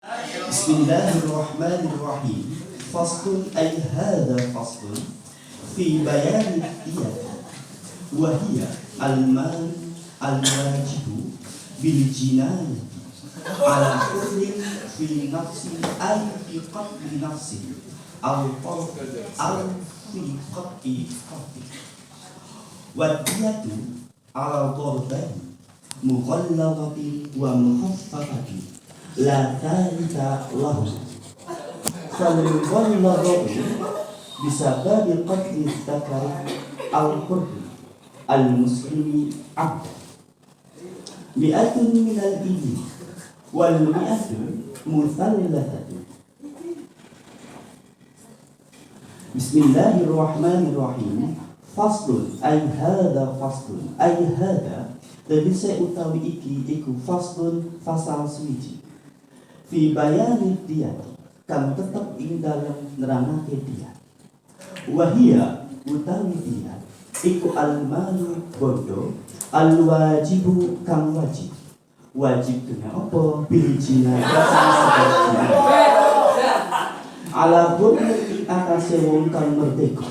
Bismillahirrahmanirrahim. Faslun ay hadha faslun fi bayani diyat wa hiya al-mal al-wajibu bil jinayati ala hurrin fi nafsi ay fi qatli nafsi al fi qatli qatli wa diyatu ala darbain mughalladatin wa mukhaffafatin la thalitha lahu فالمغلظة بسبب قتل الذكر الحر المسلم عبدا 100 من الإبل وال100 مثلثة. Bismillahirrahmanirrahim. Faslun ay hadha faslun ay hadha tegese utawi iki iku faslun fasal suci fi bayani diyat kang tetep ing dalem nerangake diyat. Wahia utawi diyat iku al-malu bondo al-wajibu kang wajib. Wajib kena apa? Bil jinayah ala hurri atase wong kang merdeka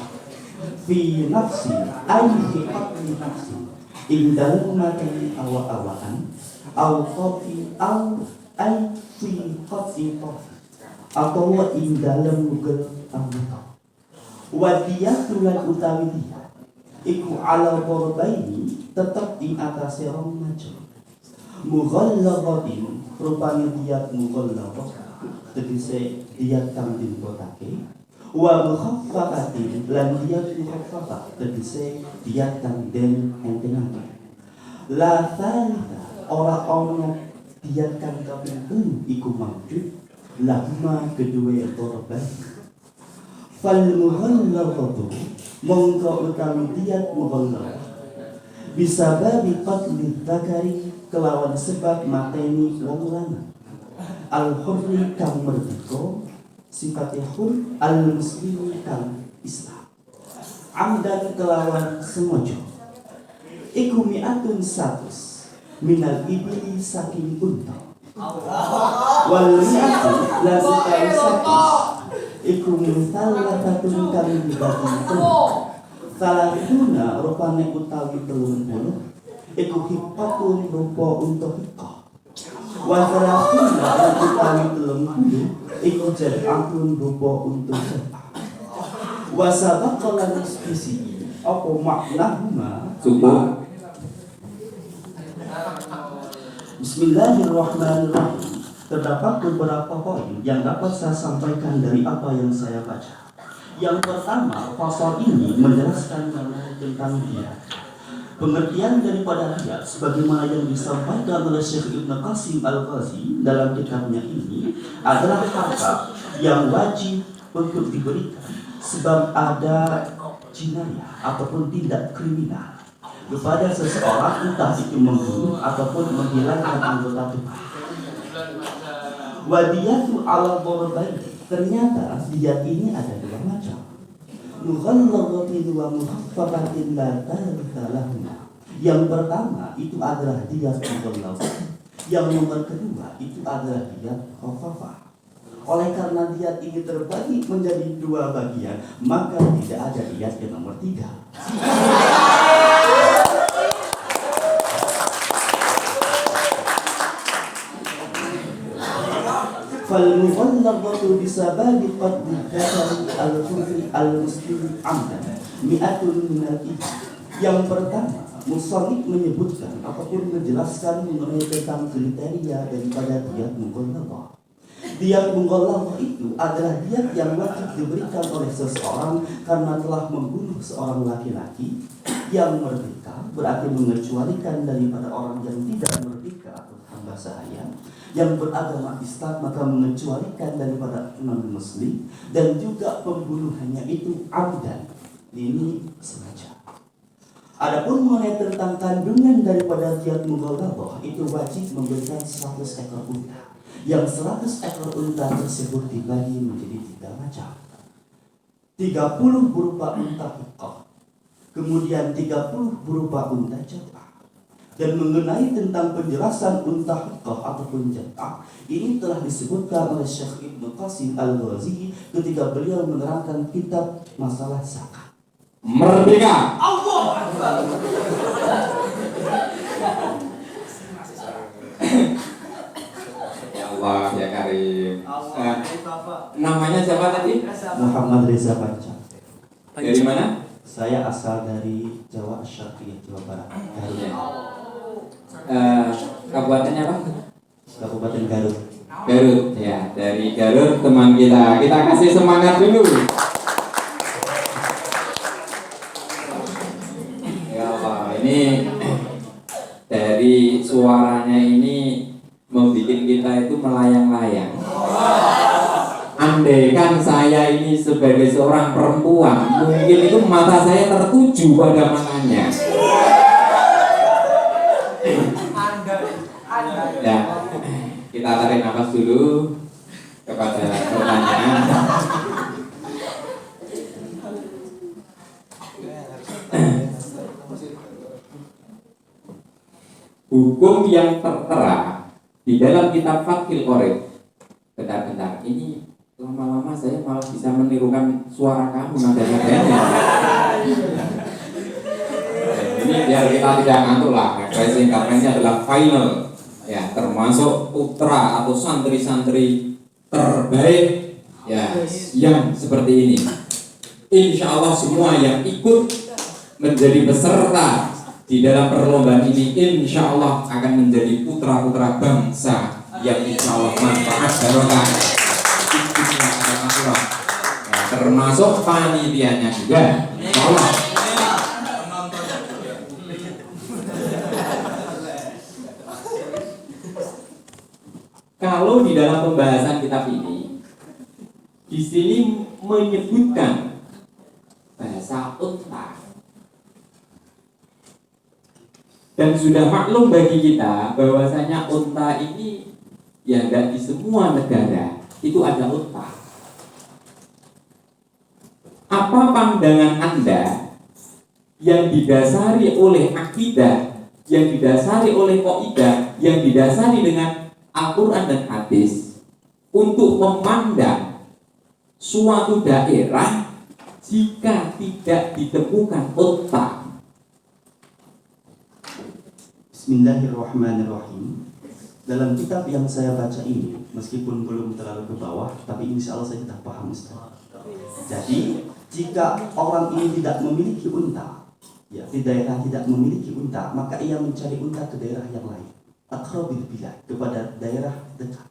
fi nafsi ay fi qatli nafsi ing dalem mateni awak-awakan au qati au ay fi qatli atau ing dalam mugel anggota. Wadiyah tulan utawi dia iku ala borbaini tetap ing atase rong macam. Mughalladatin rupanya diat mughallabah tegese diat kang dipotake. Wa mukhaffafatin lan diat mukhaffafah tegese diat kang den entengake. La thalitha ora ono diat kang kaping telu iku maujud lahma kedua korban. Fal mughalladzatu mongko utawi diyat mughalladzah bisa babi qatli dzakari kelawan sebab mateni wong lanang al hurri kang merdeka sifatnya hur al muslimi kang Islam amdan kelawan semojo iku mi'atun 100 minal ibli saking unta wal mi'atu lan utawi 100 iku musallatatun kang dibagi salahuna rupane utawi 30 iku hipatun rupa untuk hikah wa salahuna lan utawi 30 iku jad'atun rupa untuk jad'ah wa sabaqalan spesi apa maknahuma cukup. Bismillahirrahmanirrahim. Terdapat beberapa poin yang dapat saya sampaikan dari apa yang saya baca. Yang pertama, pasal ini menjelaskan tentang diyat. Pengertian daripada diyat sebagaimana yang disampaikan oleh Syekh Ibn Qasim Al-Ghazi dalam kitabnya ini adalah harta yang wajib untuk diberikan sebab ada jinayah ataupun tindak kriminal kepada seseorang, entah itu membunuh ataupun menghilangkan anggota tubuh. Wadiyatu ala borbain, ternyata diyat ini ada dua macam. Mughalladatin wa mukhaffafatin la thalitha lahuma. Yang pertama itu adalah diyat mughalladah. Yang nomor kedua itu adalah diyat khaffafah. Oleh karena diyat ini terbagi menjadi dua bagian, maka tidak ada diyat yang nomor 3. Fal-mughalladzatu bisababi qatli dzakari al-hurri al-muslim amdan 100 minal ibl. Yang pertama, musannif menyebutkan ataupun menjelaskan mengenai tentang kriteria daripada diyat mughalladzah. Diyat mughalladzah itu adalah diyat yang wajib diberikan oleh seseorang karena telah membunuh seorang laki-laki yang merdeka, berarti mengecualikan daripada orang yang tidak merdeka atau hamba sahaya yang beragama Islam, maka mengecualikan daripada non-muslim, dan juga pembunuhannya itu abdan, ini sengaja. Adapun mengenai tentang kandungan daripada diyat mughalladzah itu wajib memberikan 100 ekor unta. Yang 100 ekor unta tersebut dibagi menjadi 3 macam. 30 berupa unta hikah, kemudian 30 berupa unta jatah, Dan mengenai tentang penjelasan unta hikah ataupun jatah, ini telah disebutkan oleh Syekh Ibnu Qasim Al-Ghazi ketika beliau menerangkan kitab masalah zakat. Merdeka. Allah Akbar. Ya Allah ya Karim. Namanya siapa tadi? Muhammad Reza Panca. Dari mana? Saya asal dari Jawa Syarqiyah, Jawa Barat. Garut. Ya. Kabupatennya apa? Kabupaten Garut. Garut ya, dari Garut teman kita. Kita kasih semangat dulu. Ya Allah, ini dari suaranya ini membuat kita itu melayang-layang. Andai kan saya ini sebagai seorang perempuan, mungkin itu mata saya tertuju pada matanya. Ya, kita tarik nafas dulu kepada pertanyaan. Hukum yang tertera di dalam kitab Fathul Qorib. Bentar-bentar, ini lama-lama saya malah bisa menirukan suara kamu nada-nadanya. Ini biar kita tidak ngantuk lah. Refreshing karena adalah final, ya, termasuk putra atau santri-santri terbaik, ya, yang seperti ini. Insya Allah semua yang ikut menjadi peserta di dalam perlombaan ini, insya Allah akan menjadi putra-putra bangsa yang insya Allah manfaat barokah. Ya, termasuk panitianya juga. Insya Allah. Kalau di dalam pembahasan kitab ini, di sini menyebutkan bahasa unta, dan sudah maklum bagi kita bahwasanya unta ini ya enggak di semua negara itu ada unta. Apa pandangan Anda yang didasari oleh akidah, yang didasari oleh kaidah, yang didasari dengan Al-Quran dan hadis untuk memandang suatu daerah jika tidak ditemukan unta? Bismillahirrahmanirrahim. Dalam kitab yang saya baca ini, meskipun belum terlalu ke bawah, tapi insya Allah saya tidak paham, Ustaz. Jadi, jika orang ini tidak memiliki unta, ya, di daerah tidak memiliki unta, maka ia mencari unta ke daerah yang lain, aqrabil bilad, kepada daerah dekat.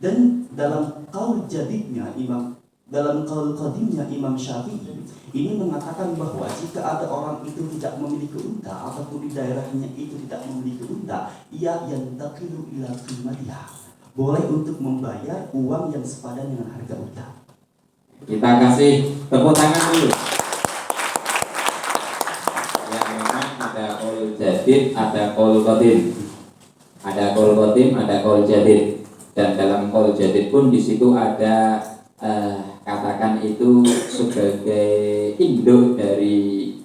Dan dalam qaul jadidnya dalam qaul qadimnya Imam Syafi'i ini mengatakan bahwa jika ada orang itu tidak memiliki unta ataupun di daerahnya itu tidak memiliki unta, ia yantaqilu ila qimatiha, boleh untuk membayar uang yang sepadan dengan harga unta. Kita kasih tepuk tangan dulu. Ya, memang ada qaul jadid, ada qaul qadim. Ada qaul qadim, ada qaul jadid. Dan dalam qaul jadid pun di situ ada katakan itu sebagai induk dari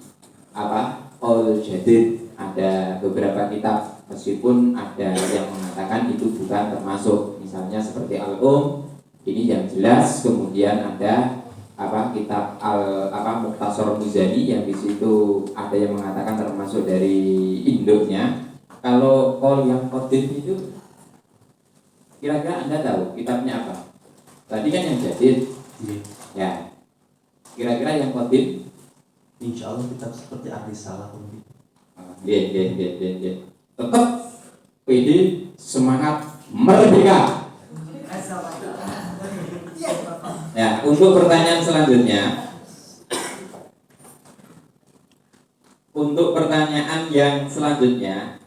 apa? Qaul jadid. Ada beberapa kitab, meskipun ada yang mengatakan itu bukan termasuk, misalnya seperti Al-Um, ini yang jelas. Kemudian ada kitab Mukhtasar Muzani yang di situ ada yang mengatakan termasuk dari induknya. Kalau qaul yang qadim itu kira-kira Anda tahu kitabnya apa? Tadi kan yang jadid. Ya. Kira-kira yang qadim? Insya Allah kitab seperti Ar-Risalah. Tetap PD semangat merdeka. Ya, untuk pertanyaan selanjutnya. Untuk pertanyaan yang selanjutnya,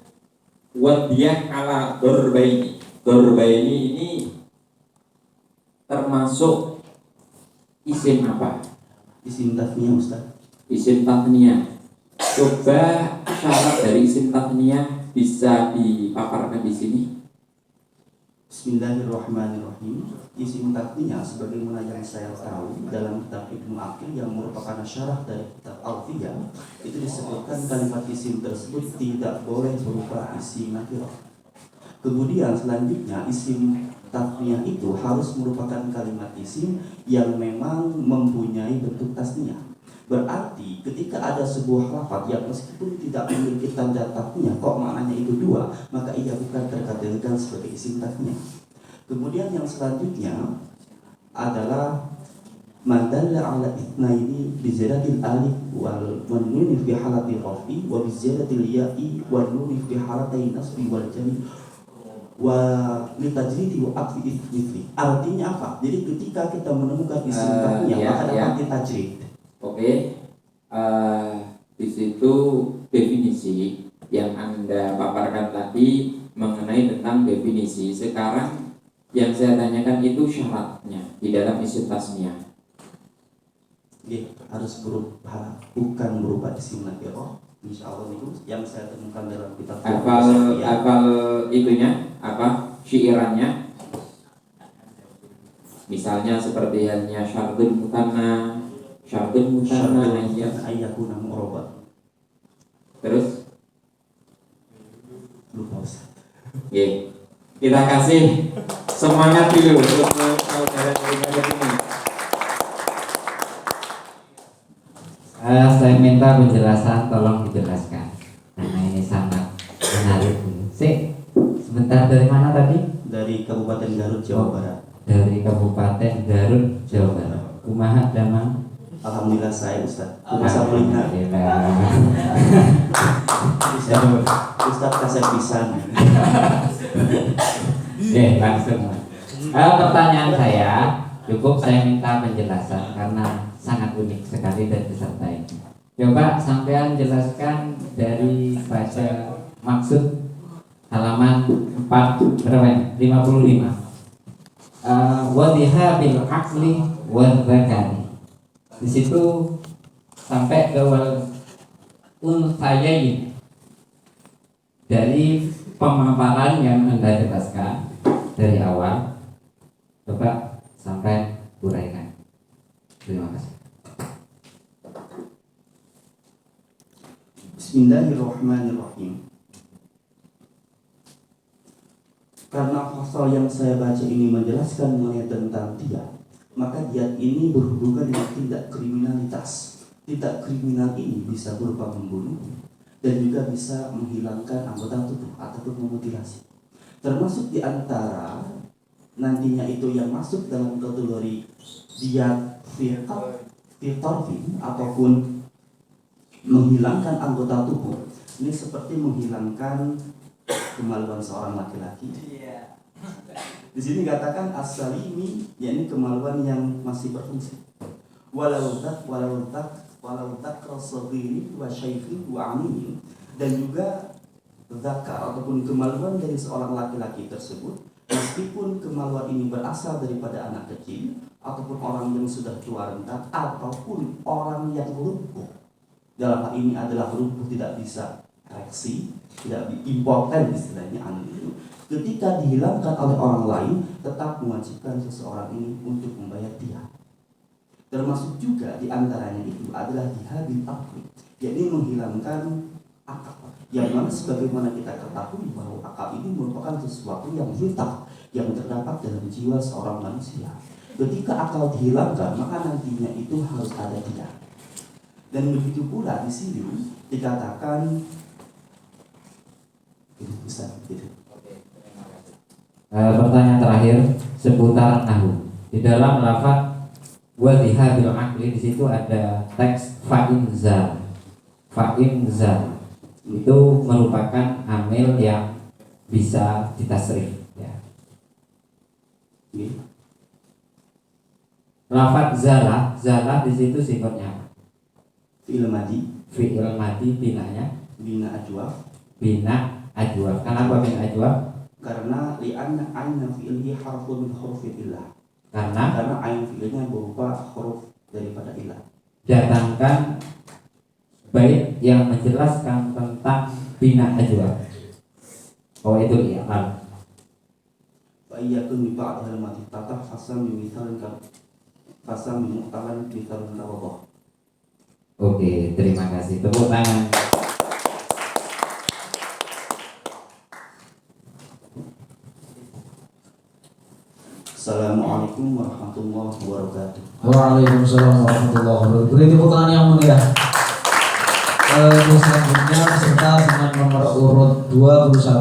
wadiyah ala dorbaini. Dorbaini ini termasuk isim apa? Isim tasniyah, Ustaz. Isim tasniyah. Coba syarat dari isim tasniyah bisa dipaparkan di sini. Bismillahirrahmanirrahim. Isim takdinya sebagaimana yang saya tahu dalam kitab Ibnu Aqil yang merupakan syarah dari kitab Alfiyah, itu disebutkan kalimat isim tersebut tidak boleh berupa isim nakirah. Kemudian selanjutnya isim takdiyah itu harus merupakan kalimat isim yang memang mempunyai bentuk tasniyah. Berarti ketika ada sebuah lafaz yang meskipun tidak memiliki tanda takdiyah kok maknanya itu dua, maka ia bukan terkategorikan sebagai isim takdiyah. Kemudian yang selanjutnya adalah madalla ala itsnaini bi ziyadatil alif wal nun fi halati rafi wa bi ziyadatil ya'i wal nun fi halati nasbi wal jami wa litajridi wa aqfi itsmithli. Artinya apa? Jadi ketika kita menemukan isim takdiyah maka dapat ditajrid. Oke, di situ definisi yang Anda paparkan tadi mengenai tentang definisi. Sekarang yang saya tanyakan itu syaratnya di dalam isim tasniyah. Harus berupa, bukan berupa isim nakirah. Insya Allah itu yang saya temukan dalam kitab. Hafal itunya apa? Syiirannya. Misalnya seperti halnya syartul mutanna. Syartul mutanna ayyakuna mu'rabah. Terus lupa Ustaz. Oke. Kita kasih semangat dulu untuk saudara-saudara ini. Saya minta penjelasan, tolong dijelaskan. Karena ini sangat menarik. Sebentar, dari mana tadi? Dari Kabupaten Garut, Jawa Barat. Dari Kabupaten Garut, Jawa Barat. Kumaha damang? Alhamdulillah saya Ustaz. Alhamdulillah. Ustaz kasih pisan. Langsung. Pertanyaan saya cukup, saya minta penjelasan karena sangat unik sekali dan disertai. Coba sampean jelaskan dari baca maksud halaman 55. Wadhiha bil aqli wal zakari. Di situ sampai ke wal unsayain. Dari pemaparan yang Anda jelaskan dari awal, coba sampai uraikan. Terima kasih. Bismillahirrahmanirrahim. Karena pasal yang saya baca ini menjelaskan mengenai tentang dia, maka dia ini berhubungan dengan tindak kriminalitas. Tindak kriminal ini bisa berupa membunuh dan juga bisa menghilangkan anggota tubuh ataupun memutilasi. Termasuk di antara nantinya itu yang masuk dalam kategori dia fitarfin ataupun menghilangkan anggota tubuh. Ini seperti menghilangkan kemaluan seorang laki-laki. Di sini katakan as-salimi, yakni kemaluan yang masih berfungsi. Walau rasagiri wa syaikhi wa amin, dan juga zakar ataupun kemaluan dari seorang laki-laki tersebut, meskipun kemaluan ini berasal daripada anak kecil ataupun orang yang sudah tua renta ataupun orang yang lumpuh. Dalam hal ini adalah lumpuh tidak bisa ereksi, tidak impoten istilahnya itu. Ketika dihilangkan oleh orang lain, tetap mewajibkan seseorang ini untuk membayar dia. Termasuk juga diantaranya itu adalah dihabil akli, yakni menghilangkan akal. Yang mana sebagaimana kita ketahui bahwa akal ini merupakan sesuatu yang vital yang terdapat dalam jiwa seorang manusia. Ketika akal dihilangkan, maka nantinya itu harus ada dia. Dan begitu pula di sini dikatakan itu besar gitu. Pertanyaan terakhir seputar nahu. Di dalam lafaz wadhiha bil aqli, di situ ada teks fa'inzal. Fa'inzal itu merupakan amil yang bisa ditasrif ya. Lafaz zala di situ sifatnya apa? Fi'il madi. Fi'il madi binanya Bina ajwaf. Bina ajwaf. Kenapa bina ajwaf? Karena li'anna aina fi'ilhi harfun min hurufil ilah. Karena ain fi'ilnya berupa huruf daripada ilah. Datangkan bait yang menjelaskan tentang bina ajwaf. Oh itu iya. ayyakun bi ba'd halimati tatah fasam mithal fasam mu'talan mithal rawadah. Oke, terima kasih. Tepuk tangan. Assalamualaikum warahmatullahi wabarakatuh. Waalaikumsalam warahmatullahi wabarakatuh. Beri tepuk tangan yang mulia. Selanjutnya peserta dengan nomor urut 2 berusaha